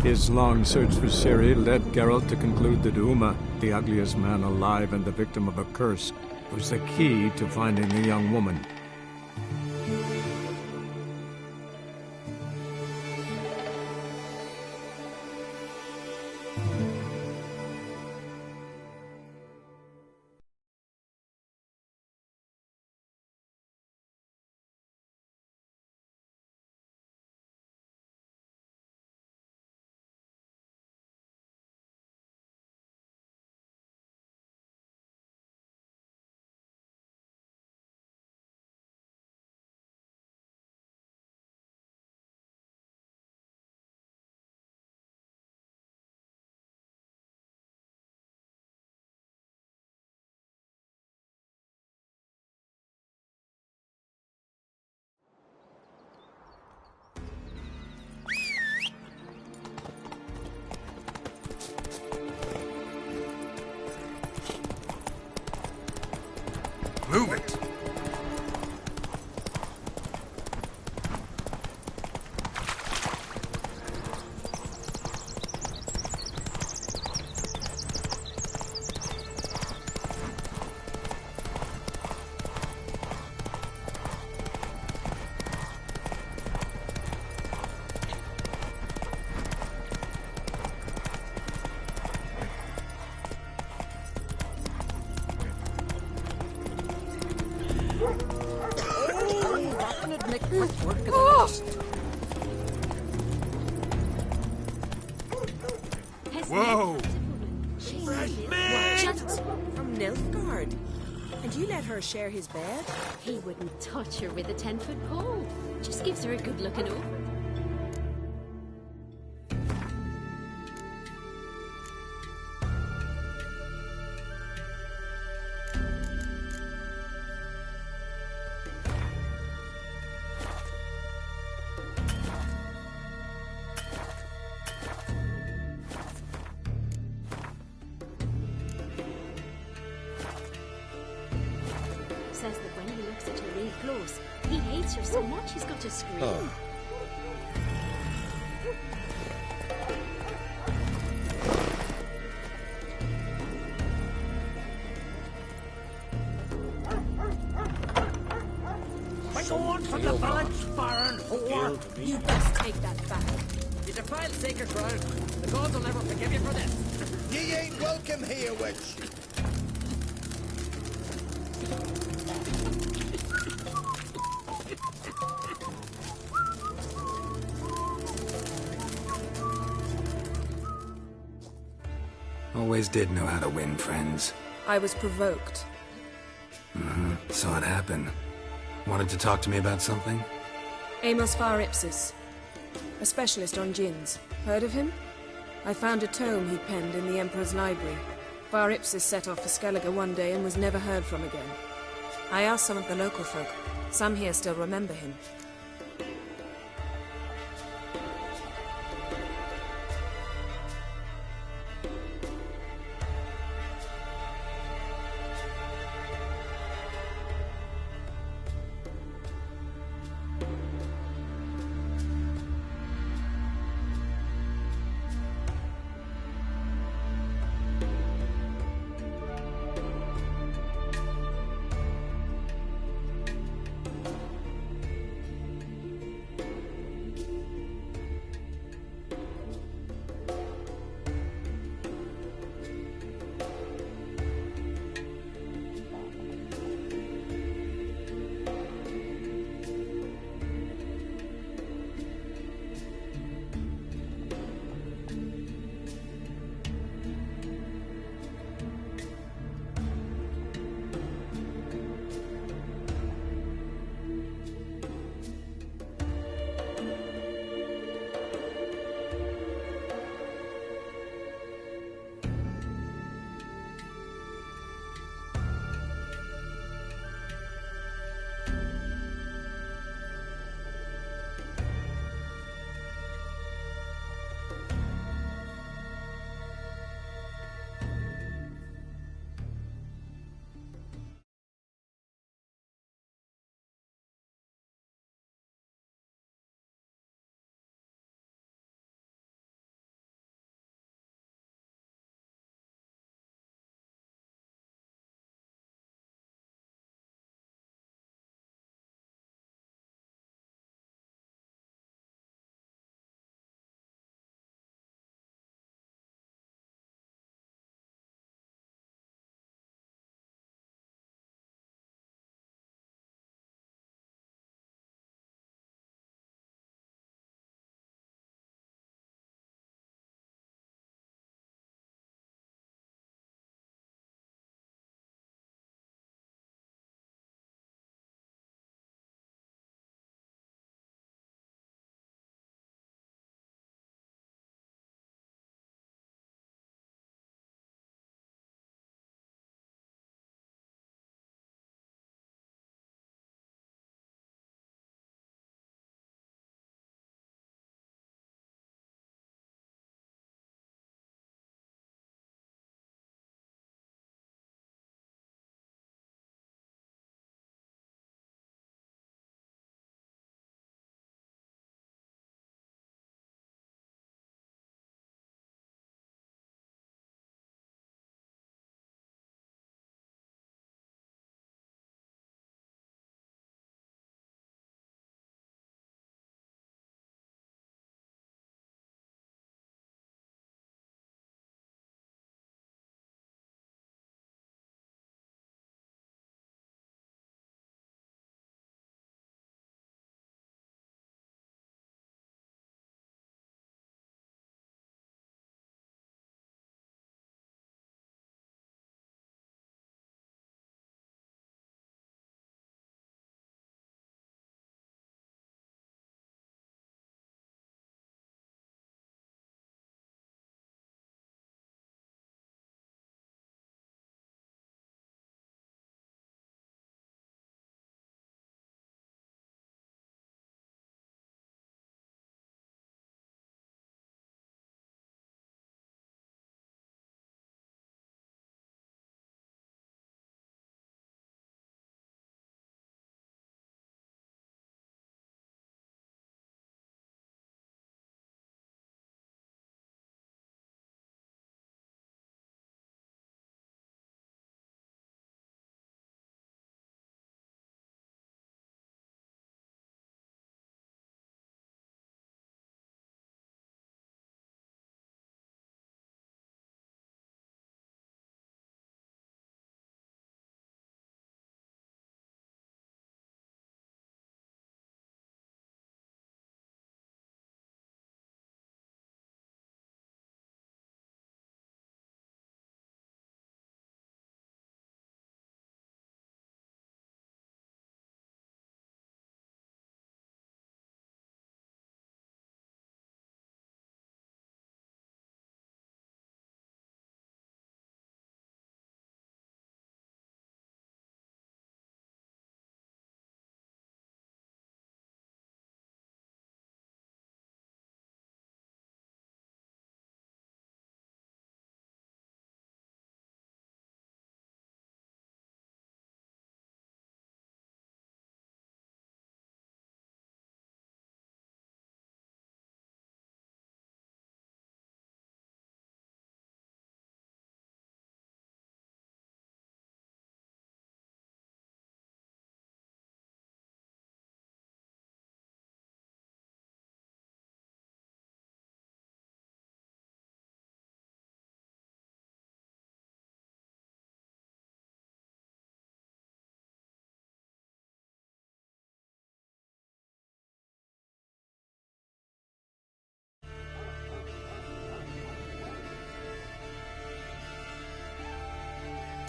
His long search for Ciri led Geralt to conclude that Uma, the ugliest man alive and the victim of a curse, was the key to finding the young woman. Move it! Whoa! Just from Nilfgaard. And you let her share his bed? He wouldn't touch her with a 10-foot pole. Just gives her a good looking over. Says that when he looks at her real close, he hates her so much he's got to scream. Oh. Go on from the village, Baron whore! You best take that back. You defiled sacred ground. The gods will never forgive you for this. Ye ain't welcome here, witch! Always did know how to win friends. I was provoked. Saw it happen. Wanted to talk to me about something? M037, a specialist on djinns. Heard of him? I found a tome he penned in the Emperor's library. Varipsis set off for Skellige one day and was never heard from again. I asked some of the local folk. Some here still remember him.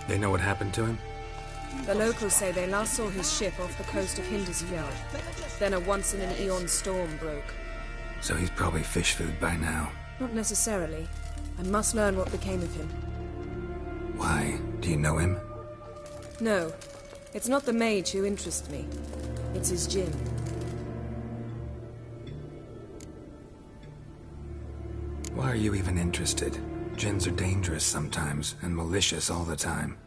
They know what happened to him? The locals say they last saw his ship off the coast of Hindusfjord. Then a once-in-an-eon storm broke. So he's probably fish food by now. Not necessarily. I must learn what became of him. Why? Do you know him? No. It's not the mage who interests me. It's his djinn. Why are you even interested? Djinns are dangerous sometimes, and malicious all the time.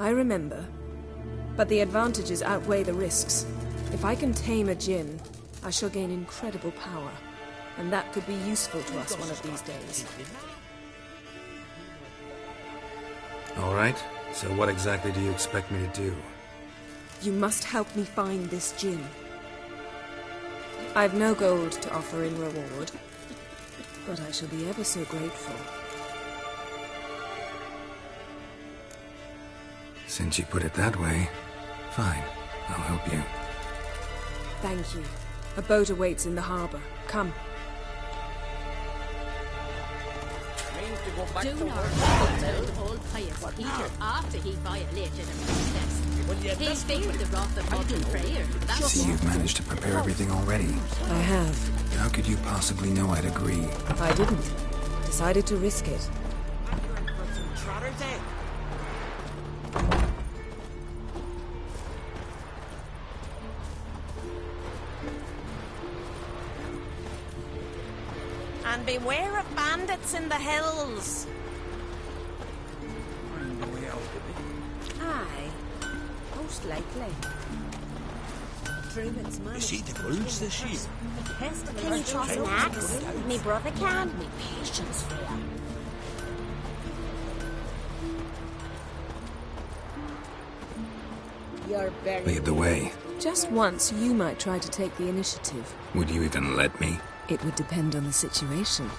I remember. But the advantages outweigh the risks. If I can tame a djinn, I shall gain incredible power. And that could be useful to us one of these days. All right. So what exactly do you expect me to do? You must help me find this djinn. I've no gold to offer in reward, but I shall be ever so grateful. Since you put it that way, fine. I'll help you. Thank you. A boat awaits in the harbor. Come. Do not tell the whole pious Peter after he violated a princess. He feared the wrath of Modern Freya. See, you've managed to prepare everything already. I have. How could you possibly know I'd agree? I didn't. Decided to risk it. And beware of bandits in the hills. Aye, most likely. Druids man. You see the birds this year? Can you trust an axe? Me brother can. Me patience for ya. You're very... Lead the way. Just once, you might try to take the initiative. Would you even let me? It would depend on the situation.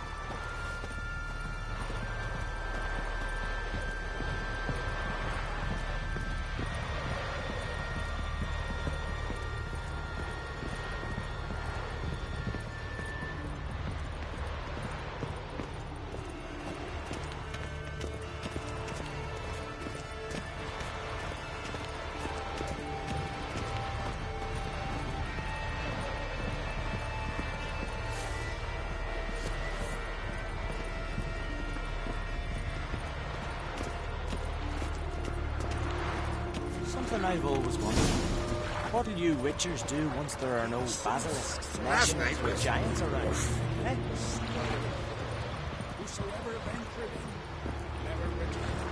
Something I've always wondered. What do you witchers do once there are no basilisks, legends, or giants around? Eh? Whosoever ventured in, never returned.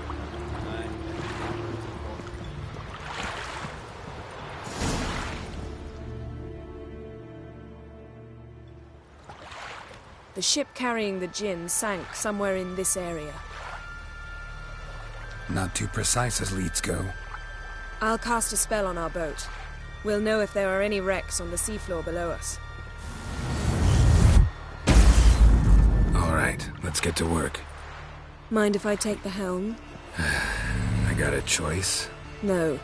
The ship carrying the djinn sank somewhere in this area. Not too precise as leads go. I'll cast a spell on our boat. We'll know if there are any wrecks on the seafloor below us. All right, let's get to work. Mind if I take the helm? I got a choice. No.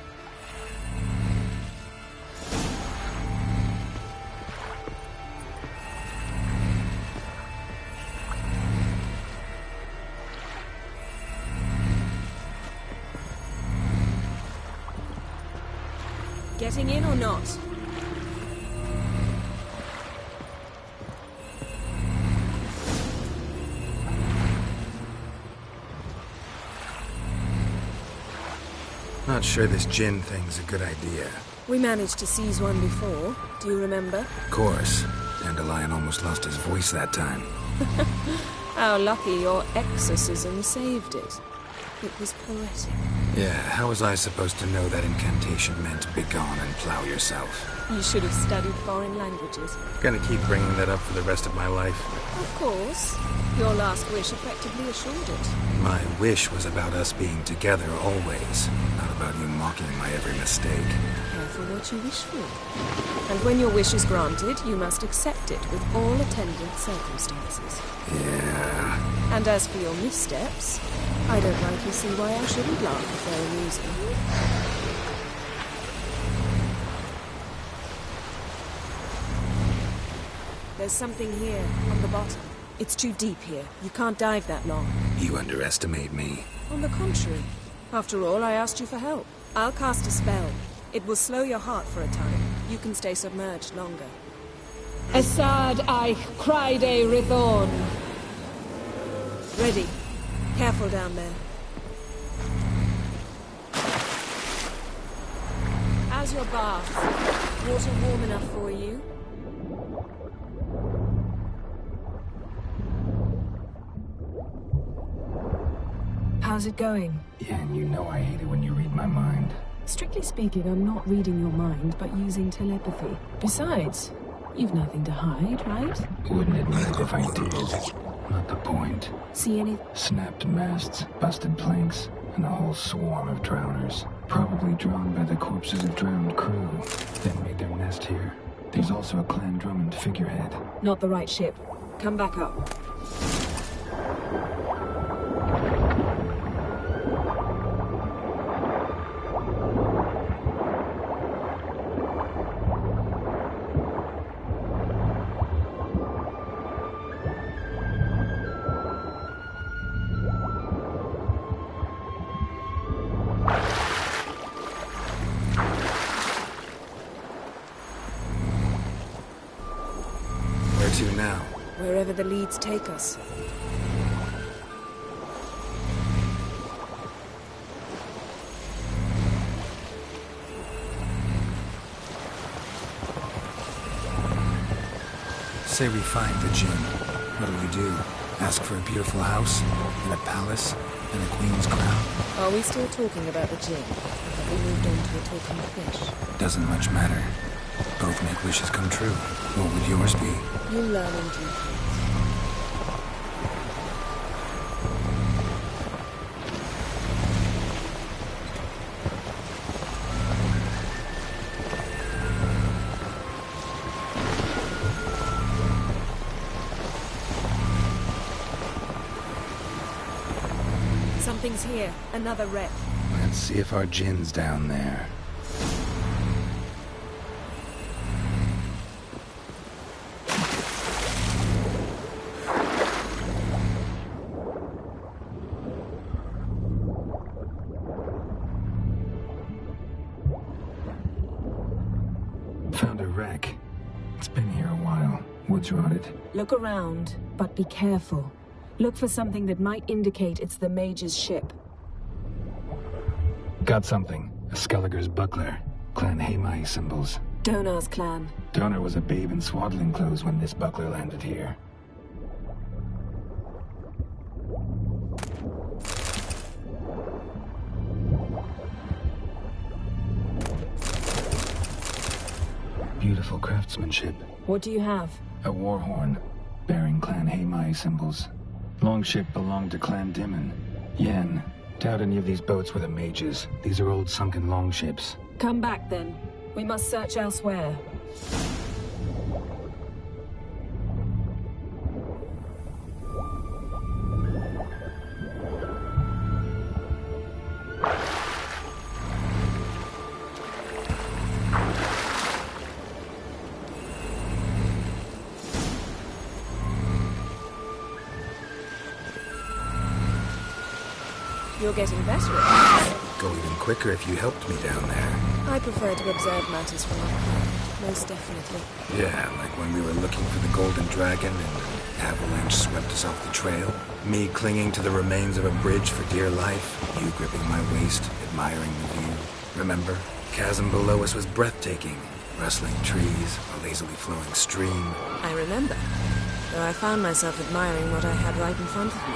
Getting in or not? Not sure this djinn thing's a good idea. We managed to seize one before. Do you remember? Of course. Dandelion almost lost his voice that time. How lucky your exorcism saved it. It was poetic. Yeah, how was I supposed to know that incantation meant begone and plow yourself? You should have studied foreign languages. Gonna keep bringing that up for the rest of my life. Of course. Your last wish effectively assured it. My wish was about us being together always, not about you mocking my every mistake. Careful what you wish for. And when your wish is granted, you must accept it with all attendant circumstances. Yeah. And as for your missteps, I don't rightly see why I shouldn't laugh if they're amusing. There's something here, on the bottom. It's too deep here. You can't dive that long. You underestimate me. On the contrary, After all, I asked you for help. I'll cast a spell. It will slow your heart for a time. You can stay submerged longer. Assad Eich Criede Rithorn. Ready. Careful down there. How's your bath? Water warm enough for you? How's it going? Yeah, and you know I hate it when you read my mind. Strictly speaking, I'm not reading your mind, but using telepathy. Besides, you've nothing to hide, right? Wouldn't admit it if I did. Not the point. See any? Snapped masts, busted planks, and a whole swarm of drowners. Probably drawn by the corpses of drowned crew. Then made their nest here. There's also a Clan Drummond figurehead. Not the right ship. Come back up. Where to now? Wherever the leads take us. Say we find the Jinn. What do we do? Ask for a beautiful house? And a palace? And a queen's crown? Are we still talking about the Jinn? Have we moved on to a talking fish? Doesn't much matter. Both make wishes come true. What would yours be? You learn in due course. Something's here. Another wreck. Let's see if our Jinn's down there. Found a wreck. It's been here a while. Woods rotted. Look around, but be careful. Look for something that might indicate it's the mage's ship. Got something. A Skelliger's buckler. Clan Hamai symbols. Donar's clan. Donar was a babe in swaddling clothes when this buckler landed here. Beautiful craftsmanship. What do you have? A war horn, bearing Clan Hamai symbols. Longship belonged to Clan Dimon. Yen. Doubt any of these boats were the mages. These are old sunken longships. Come back then. We must search elsewhere. You're getting better at this. Go even quicker if you helped me down there. I prefer to observe matters from up here. Most definitely. Yeah, like when we were looking for the Golden Dragon and an avalanche swept us off the trail. Me clinging to the remains of a bridge for dear life. You gripping my waist, admiring the view. Remember? Chasm below us was breathtaking. Rustling trees, a lazily flowing stream. I remember. Though I found myself admiring what I had right in front of me.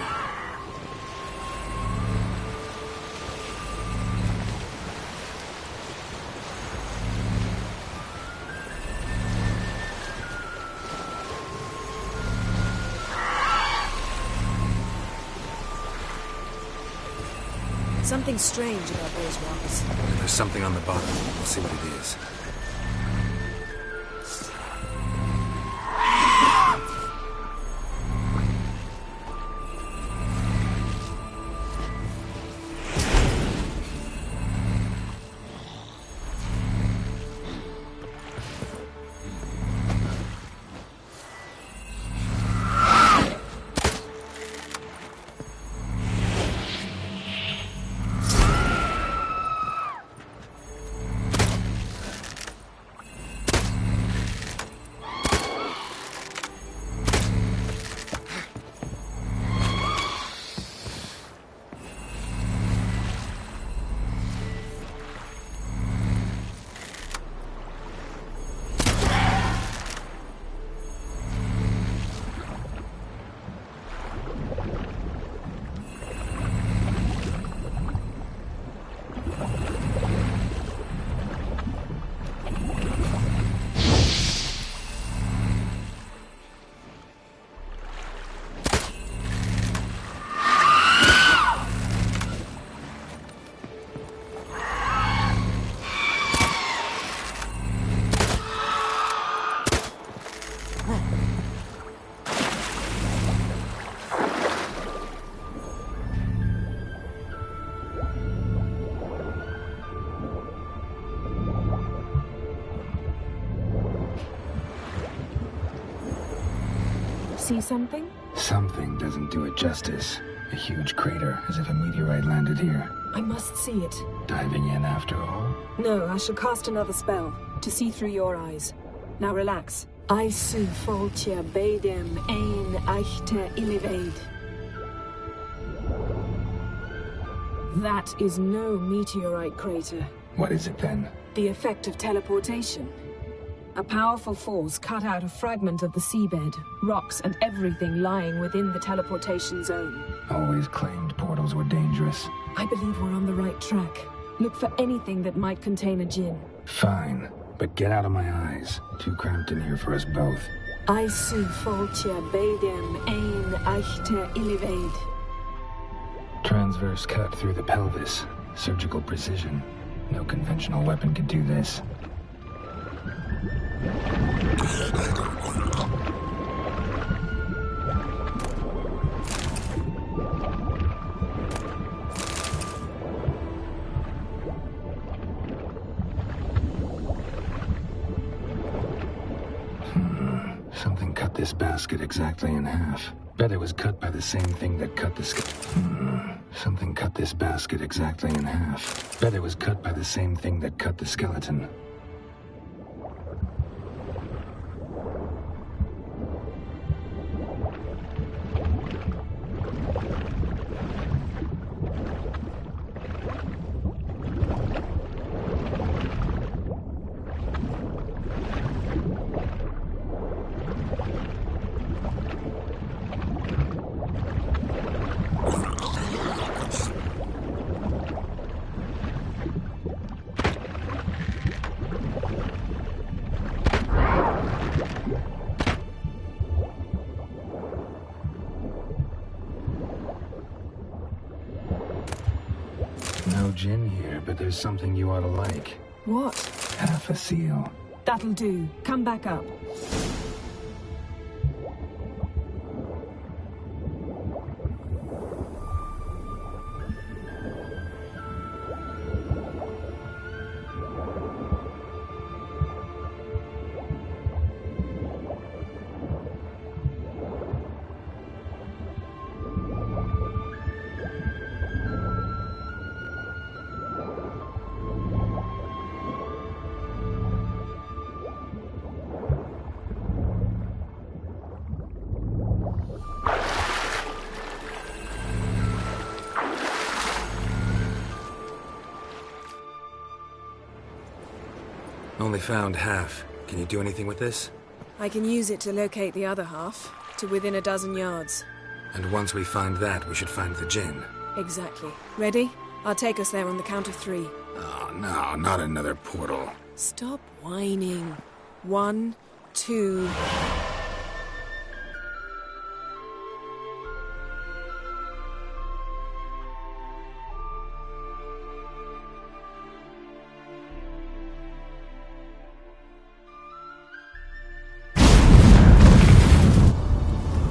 Something strange about those rocks. There's something on the bottom. We'll see what it is. see something? Something doesn't do it justice. A huge crater, as if a meteorite landed here. I must see it. Diving in after all? No, I shall cast another spell, to see through your eyes. Now relax. Aisu foltia beidem ein eichte illivaid. That is no meteorite crater. What is it then? The effect of teleportation. A powerful force cut out a fragment of the seabed, rocks and everything lying within the teleportation zone. Always claimed portals were dangerous. I believe we're on the right track. Look for anything that might contain a djinn. Fine, but get out of my eyes. Too cramped in here for us both. Aisu foltia beidem ein eichte illivaid. Transverse cut through the pelvis. Surgical precision. No conventional weapon could do this. Something cut this basket exactly in half. Bet it was cut by the same thing that cut the Something cut this basket exactly in half. Bet it was cut by the same thing that cut the skeleton. No gin here, but there's something you ought to like. What? Half a seal. That'll do. Come back up. Only found half. Can you do anything with this? I can use it to locate the other half, to within a dozen yards. And once we find that, we should find the gin. Exactly. Ready? I'll take us there on the count of 3. Oh, no, not another portal. Stop whining. 1, 2...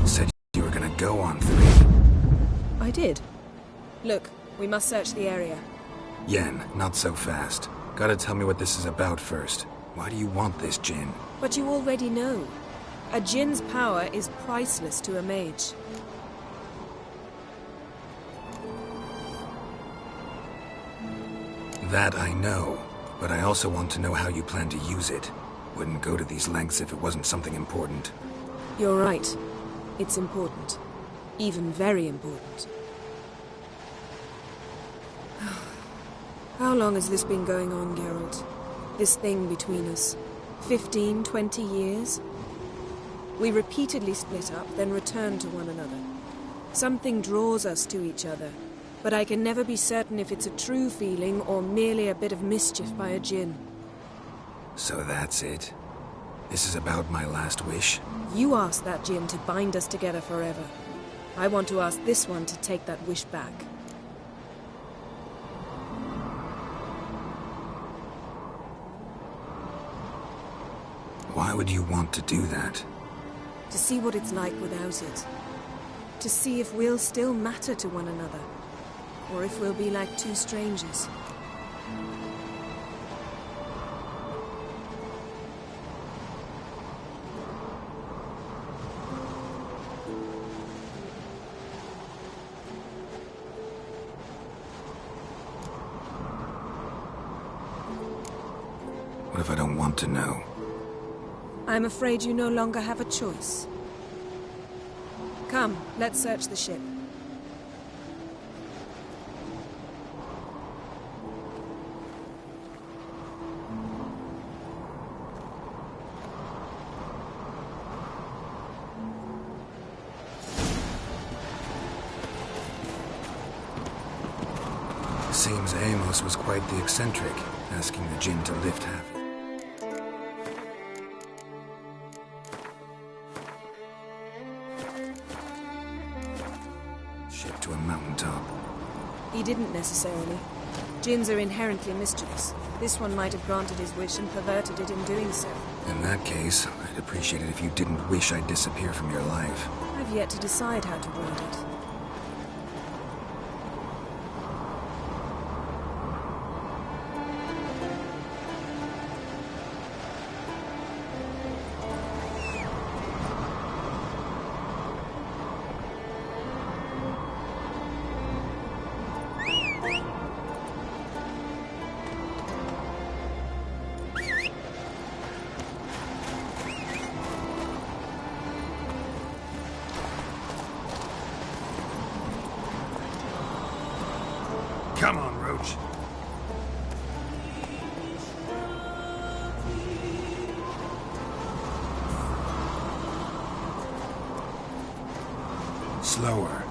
Said you were gonna go on 3. I did. Look, we must search the area. Yen, not so fast. Gotta tell me what this is about first. Why do you want this gin? But you already know. A djinn's power is priceless to a mage. That I know, but I also want to know how you plan to use it. Wouldn't go to these lengths if it wasn't something important. You're right. It's important. Even very important. How long has this been going on, Geralt? This thing between us? 15, 20 years? We repeatedly split up, then return to one another. Something draws us to each other, but I can never be certain if it's a true feeling or merely a bit of mischief by a djinn. So that's it? This is about my last wish? You asked that djinn to bind us together forever. I want to ask this one to take that wish back. Why would you want to do that? To see what it's like without it. To see if we'll still matter to one another. Or if we'll be like two strangers. if I don't want to know? I'm afraid you no longer have a choice. Come, let's search the ship. Seems Amos was quite the eccentric, asking the Jinn to lift half. Ship to a mountaintop. He didn't necessarily. Jinns are inherently mischievous. This one might have granted his wish and perverted it in doing so. In that case, I'd appreciate it if you didn't wish I'd disappear from your life. I've yet to decide how to word it. Come on, Roach. Slower.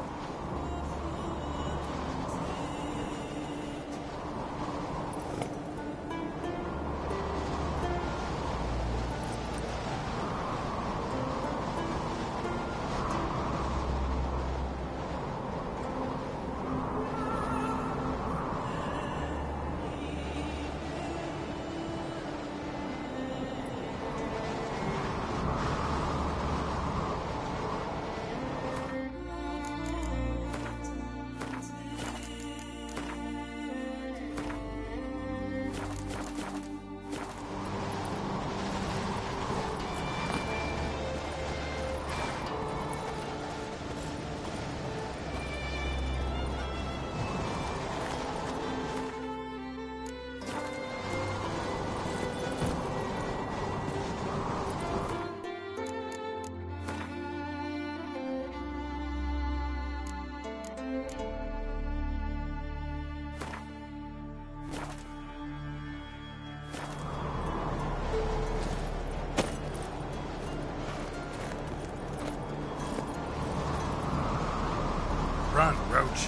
Run, Roach.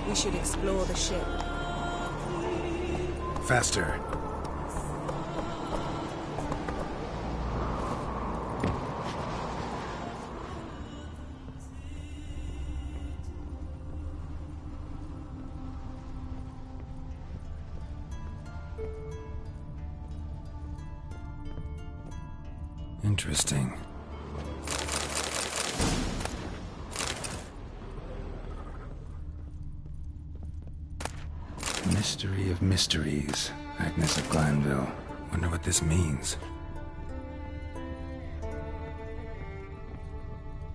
We should explore the ship. Faster. Interesting. Mystery of mysteries, Agnes of Glanville. Wonder what this means.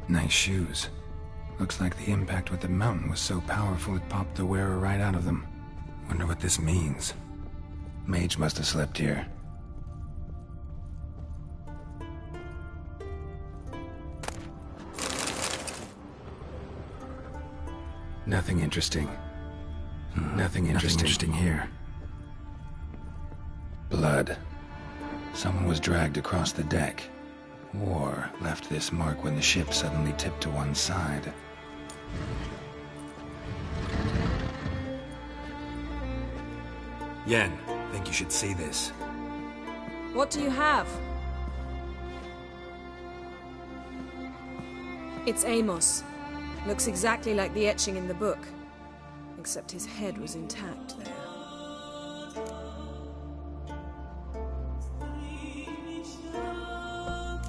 Nice shoes. Looks like the impact with the mountain was so powerful it popped the wearer right out of them. Wonder what this means. Mage must have slept here. Nothing interesting. Nothing interesting here. Blood. Someone was dragged across the deck. Or left this mark when the ship suddenly tipped to one side. Yen, think you should see this. What do you have? It's Amos. Looks exactly like the etching in the book. Except his head was intact there.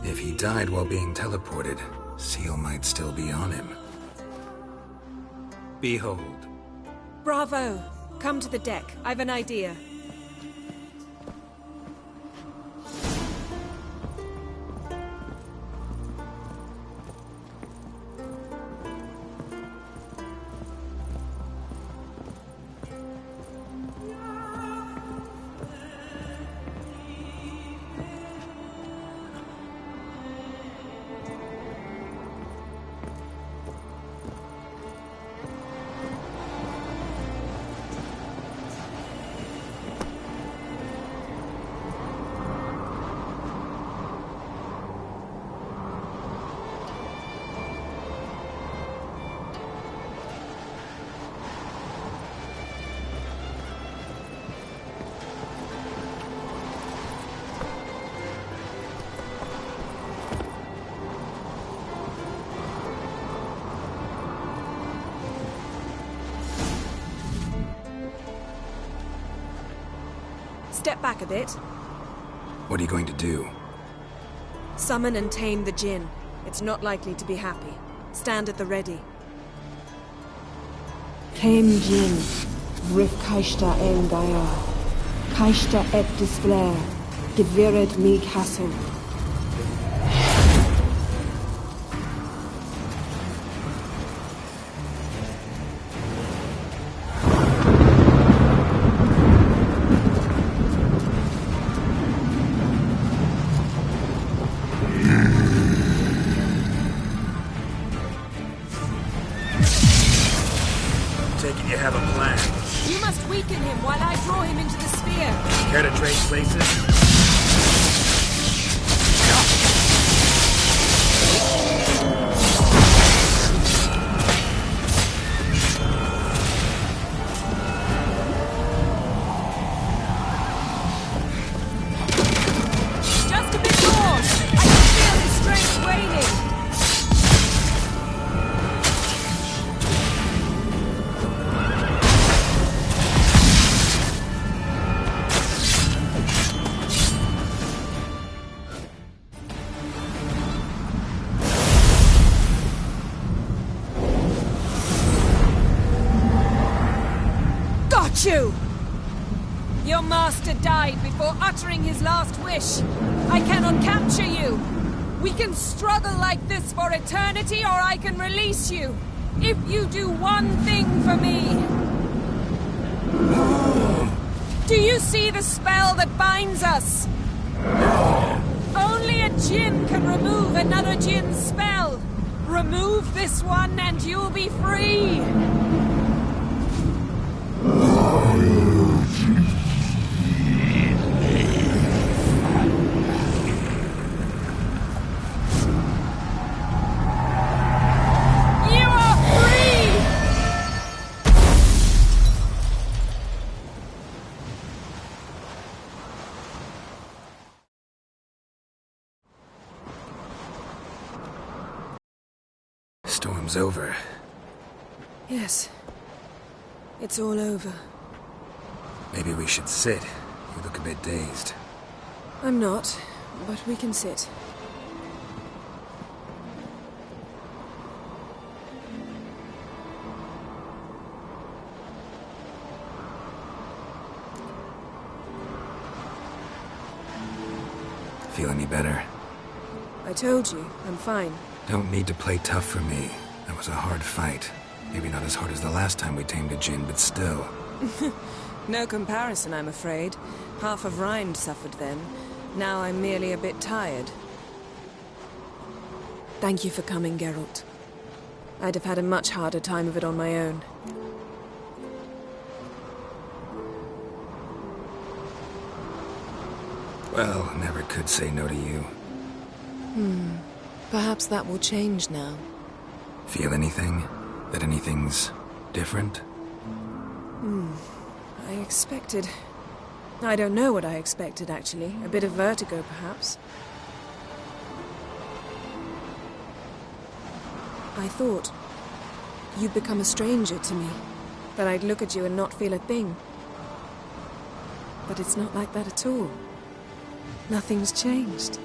If he died while being teleported, Seal might still be on him. Behold. Bravo! Come to the deck. I've an idea. step back a bit? What are you going to do? Summon and tame the Jinn. It's not likely to be happy. Stand at the ready. Tame Jinn, Rif Kaishta en Gaia, Kaishta et Disflair, Devired mig Hassel. You have a plan. You must weaken him while I draw him into the sphere. Care to trade places? Just a bit more! I can feel his strength waning! You! Your master died before uttering his last wish. I cannot capture you. We can struggle like this for eternity, or I can release you. If you do one thing for me. Do you see the spell that binds us? Only a Jinn can remove another Jinn's spell. Remove this one and you'll be free. Storm's over. Yes. It's all over. Maybe we should sit. You look a bit dazed. I'm not, but we can sit. Feel any better? I told you, I'm fine. Don't need to play tough for me. That was a hard fight. Maybe not as hard as the last time we tamed a Jinn, but still. No comparison, I'm afraid. Half of Rind suffered then. Now I'm merely a bit tired. Thank you for coming, Geralt. I'd have had a much harder time of it on my own. Well, never could say no to you. Perhaps that will change now. Feel anything? That anything's different? I expected... I don't know what I expected, actually. A bit of vertigo, perhaps. I thought you'd become a stranger to me. That I'd look at you and not feel a thing. But it's not like that at all. Nothing's changed.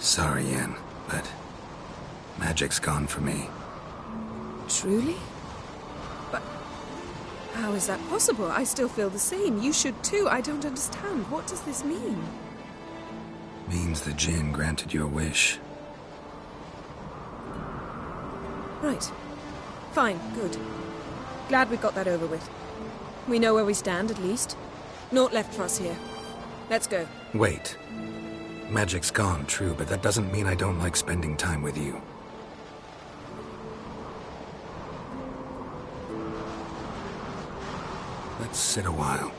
Sorry, Yen, but magic's gone for me. Truly? But how is that possible? I still feel the same. You should too. I don't understand. What does this mean? Means the Jinn granted your wish. Right. Fine, good. Glad we got that over with. We know where we stand, at least. Naught left for us here. Let's go. Wait. Magic's gone, true, but that doesn't mean I don't like spending time with you. Let's sit a while.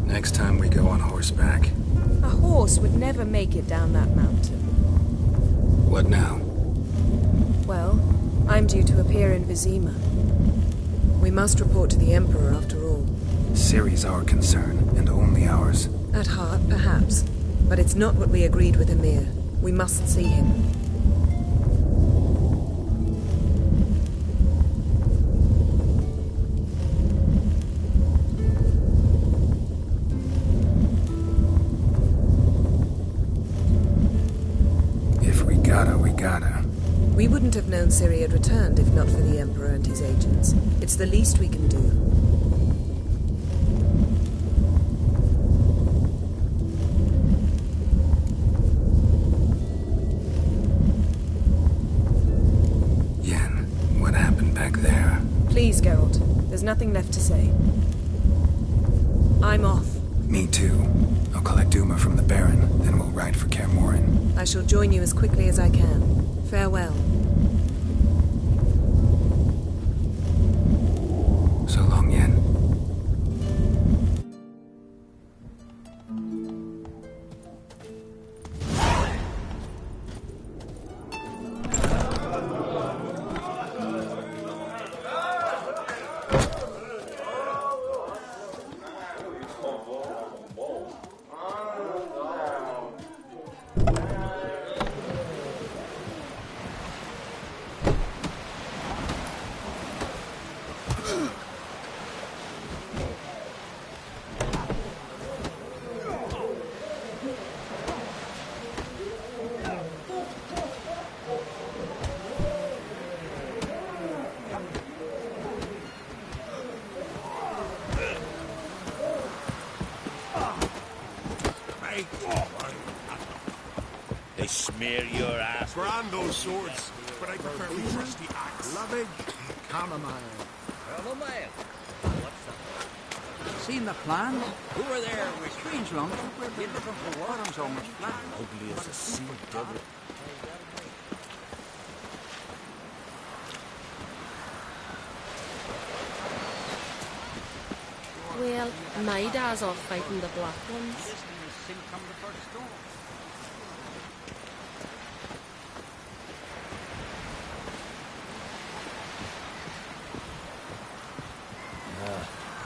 Next time we go on horseback. A horse would never make it down that mountain. What now? Well, I'm due to appear in Vizima. We must report to the Emperor after all. Ciri's our concern, and only ours. At heart, perhaps. But it's not what we agreed with Emir. We must see him. We wouldn't have known Ciri had returned if not for the Emperor and his agents. It's the least we can do. Yen, what happened back there? Please, Geralt. There's nothing left to say. I'm off. Me too. I'll collect Duma from the Baron, then we'll ride for Kaer Morhen. I shall join you as quickly as I can. Farewell. So long, Yen. They smear your ass. Grand those swords, but I prefer the trusty axe. Lovage, chamomile. Chamomile. What's that? Seen the plan? Who are there? Strange long we're looking for water so much flat. Ugly as a sea devil. Well, my dad's off fighting the black ones.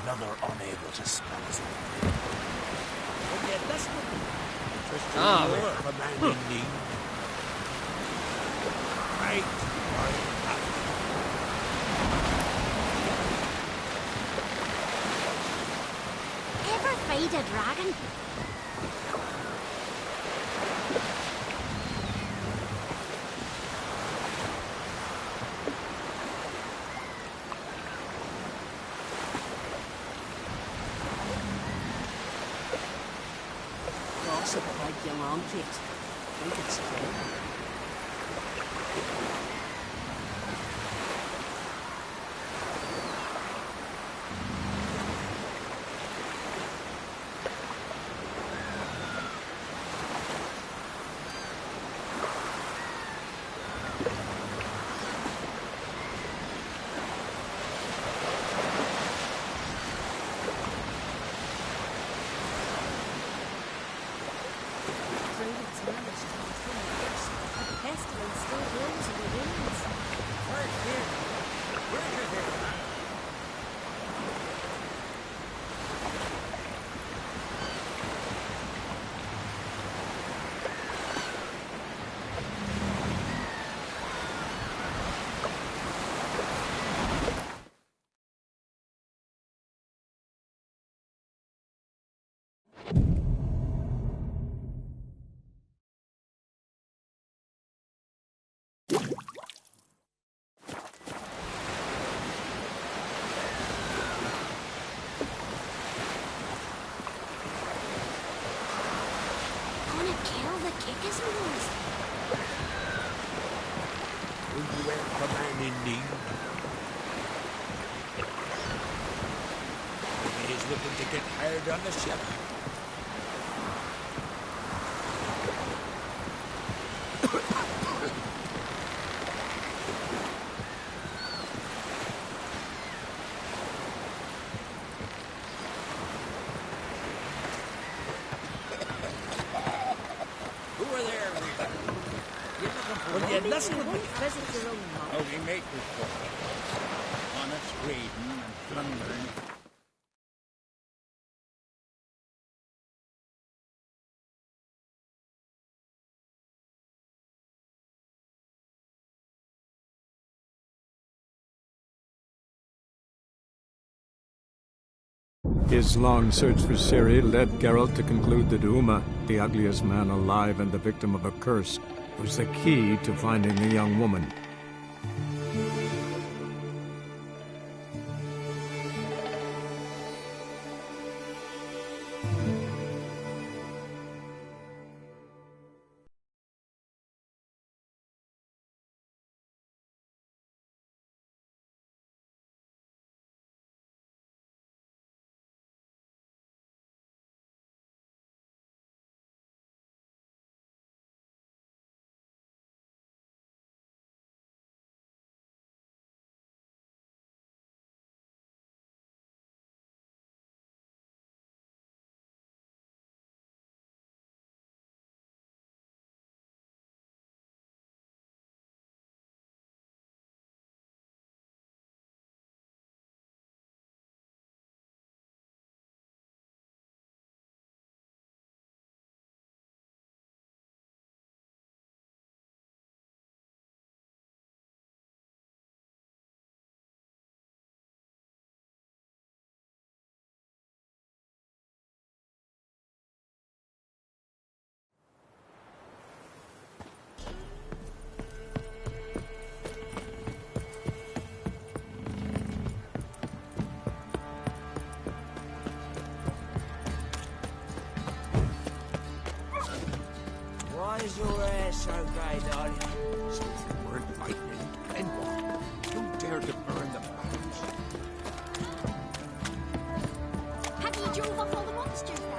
Another unable to spell his name. Oh, yeah, that's good. Ah, a man in need. Right. Ever fight a dragon? Gossip about your long feet. I think it's true. Will you help a man in need? He's looking to get hired on the ship. Listen with me. Visit your own mouth. How we make this for? Honest raiding and plundering. His long search for Ciri led Geralt to conclude that Uma, the ugliest man alive and the victim of a curse, was the key to finding the young woman. Why is your hair so grey, darling? Something weren't lightning. And what? Don't dare to burn the bones. Have you drove off all the monsters then?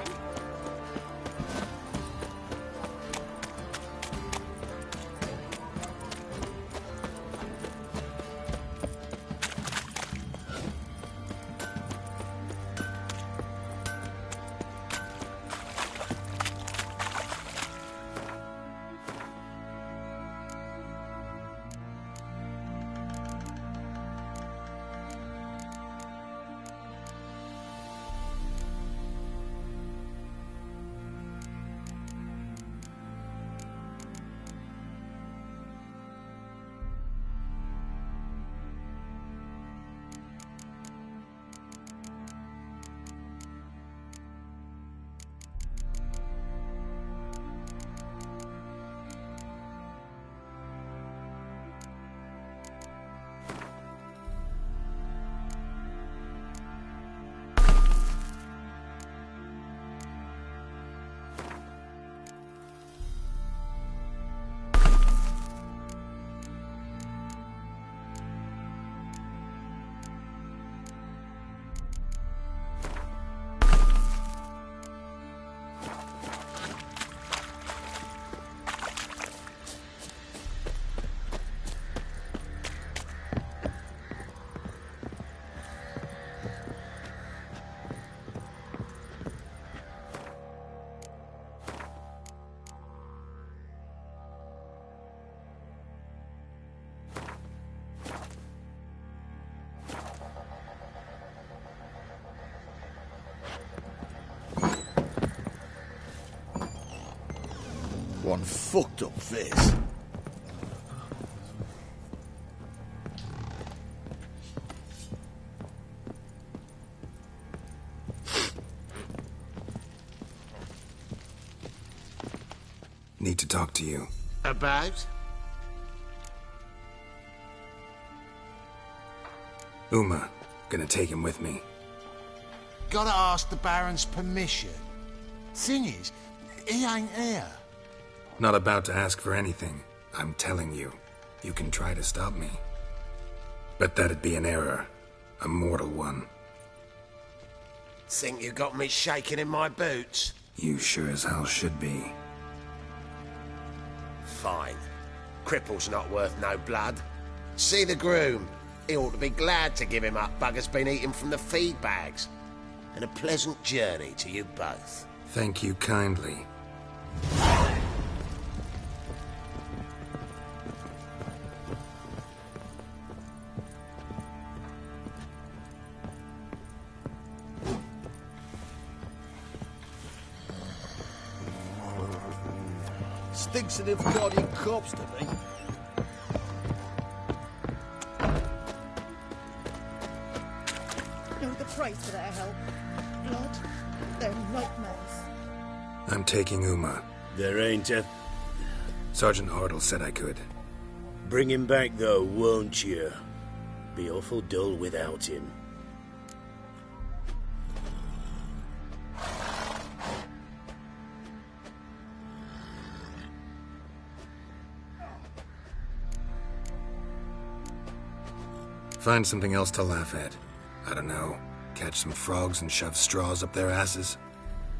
One fucked up face. Need to talk to you. About? Uma. Gonna take him with me. Gotta ask the Baron's permission. Thing is, he ain't here. Not about to ask for anything. I'm telling you. You can try to stop me. But that'd be an error. A mortal one. Think you got me shaking in my boots? You sure as hell should be. Fine. Cripple's not worth no blood. See the groom. He ought to be glad to give him up. Bugger's been eating from the feed bags. And a pleasant journey to you both. Thank you kindly. Stinks of bloody corpse to me. Know the price for their help. Blood, they're nightmares. I'm taking Uma. There ain't a... Sergeant Hartle said I could. Bring him back, though, won't you? Be awful dull without him. Find something else to laugh at. I don't know. Catch some frogs and shove straws up their asses.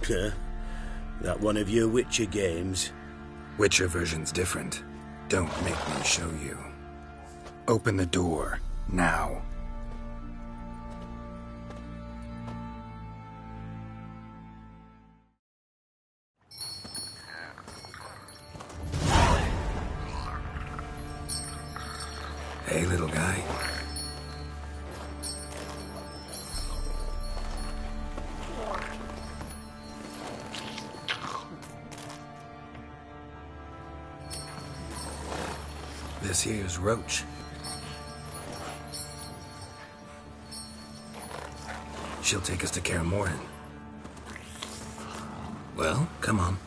Huh? That one of your Witcher games? Witcher version's different. Don't make me show you. Open the door. Now. Hey, little guy. This here's Roach. She'll take us to Kaer Morhen. Well, come on.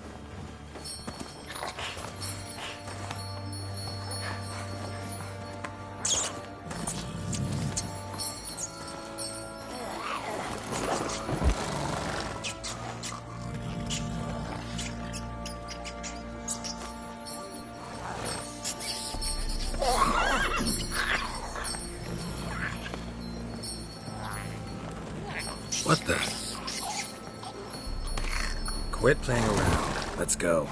What the? Quit playing around. Let's go.